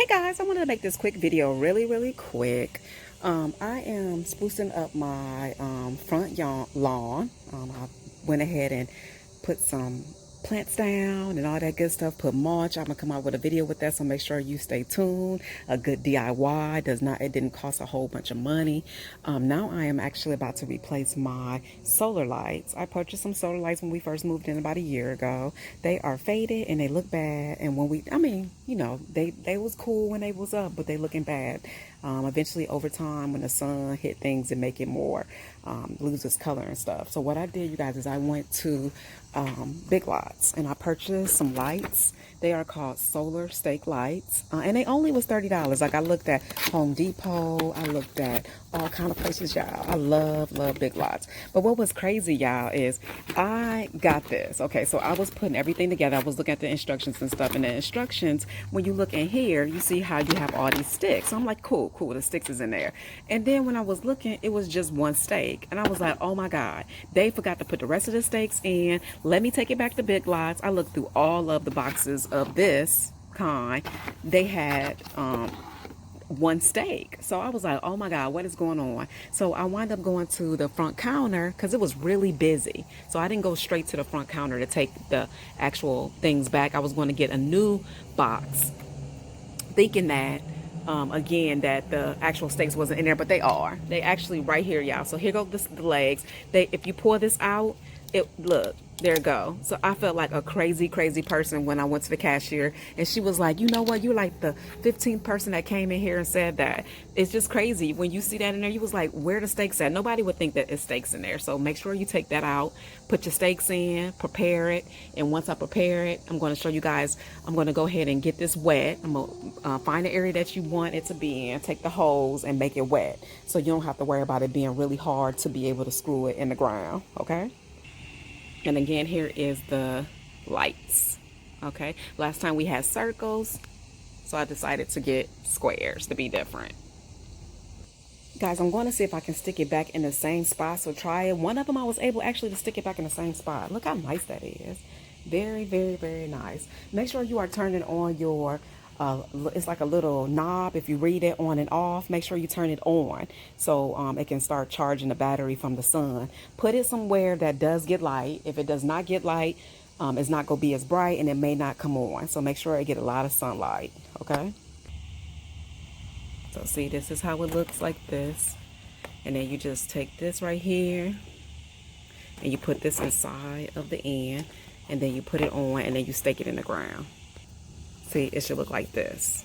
Hey guys, I wanted to make this quick video really quick. I am sprucing up my front lawn. I went ahead and put some plants down and all that good stuff, put mulch. I'm gonna come out with a video with that, so make sure you stay tuned. A good DIY. It didn't cost a whole bunch of money. Now I am actually about to replace my solar lights. I purchased some solar lights when we first moved in about a year ago. They are faded and they look bad, and they was cool when they was up, but they looking bad. Eventually over time, when the sun hit things, and make it more lose its color and stuff. So what I did, you guys, is I went to Big Lots and I purchased some lights. They are called solar stake lights, and they only was $30. Like, I looked at Home Depot, I looked at all kind of places, y'all. I love Big Lots. But what was crazy, y'all, is I got this. Okay, so I was putting everything together. I was looking at the instructions and stuff, and the instructions, when you look in here, you see how you have all these sticks. So I'm like, cool, the sticks is in there. And then when I was looking, it was just one stake, and I was like, oh my God, they forgot to put the rest of the stakes in. Let me take it back to Big Lots. I looked through all of the boxes of this kind. They had one stake. So I was like, oh my God, what is going on? So I wound up going to the front counter because it was really busy. So I didn't go straight to the front counter to take the actual things back. I was going to get a new box, thinking that again, that the actual stakes wasn't in there, but they are. They actually right here, y'all. So here go the legs. If you pour this out, look, there it go. So I felt like a crazy person when I went to the cashier, and she was like, you know what, you're like the 15th person that came in here and said that. It's just crazy when you see that in there. You was like, where the steaks at? Nobody would think that it's steaks in there. So make sure you take that out, put your steaks in, prepare it. And once I prepare it, I'm going to show you guys. I'm going to go ahead and get this wet. I'm going to find the area that you want it to be in, take the hose and make it wet, so you don't have to worry about it being really hard to be able to screw it in the ground. Okay. And again, here is the lights. Okay, last time we had circles, so I decided to get squares to be different. Guys, I'm going to see if I can stick it back in the same spot, so try it. One of them I was able actually to stick it back in the same spot. Look how nice that is. Very nice. Make sure you are turning on your it's like a little knob. If you read it on and off, make sure you turn it on, so it can start charging the battery from the sun. Put it somewhere that does get light. If it does not get light, it's not going to be as bright, and it may not come on. So make sure it get a lot of sunlight. Okay. So see, this is how it looks like this. And then you just take this right here and you put this inside of the end, and then you put it on, and then you stake it in the ground. See, it should look like this.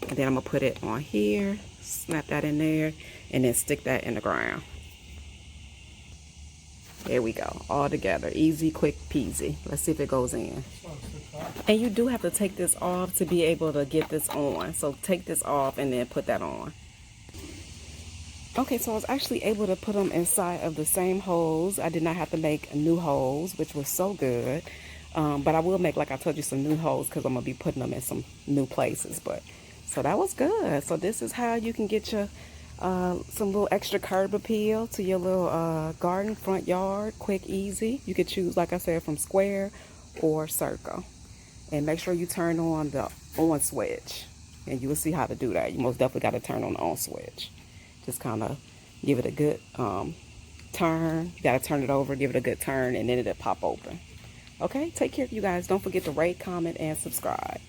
And then I'm gonna put it on here, snap that in there, and then stick that in the ground. There we go, all together. Easy, quick peasy. Let's see if it goes in. And you do have to take this off to be able to get this on. So take this off and then put that on. Okay, so I was actually able to put them inside of the same holes. I did not have to make new holes, which was so good. But I will make, like I told you, some new holes, because I'm going to be putting them in some new places. But so that was good. So this is how you can get your some little extra curb appeal to your little garden, front yard, quick, easy. You could choose, like I said, from square or circle. And make sure you turn on the on switch, and you will see how to do that. You most definitely got to turn on the on switch. Just kind of give it a good turn. You got to turn it over, give it a good turn, and then it'll pop open. Okay, take care of you guys. Don't forget to rate, comment, and subscribe.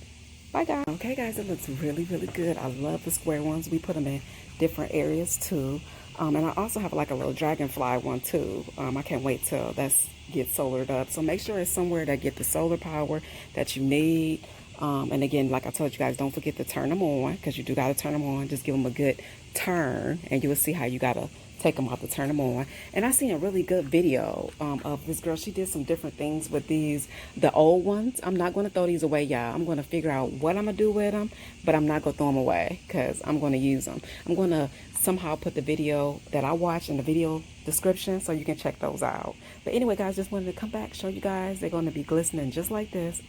Bye, guys. Okay, guys, it looks really good. I love the square ones. We put them in different areas, too. And I also have, like, a little dragonfly one, too. I can't wait till that gets solared up. So make sure it's somewhere that get the solar power that you need. And, again, like I told you guys, don't forget to turn them on, because you do got to turn them on. Just give them a good turn, and you will see how you got to take them off to turn them on. And I seen a really good video of this girl. She did some different things with these, the old ones. I'm not going to throw these away, y'all. I'm going to figure out what I'm going to do with them, but I'm not going to throw them away, because I'm going to use them. I'm going to somehow put the video that I watched in the video description, so you can check those out. But anyway, guys, just wanted to come back, show you guys. They're going to be glistening just like this,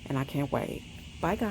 and I can't wait. Bye, guys.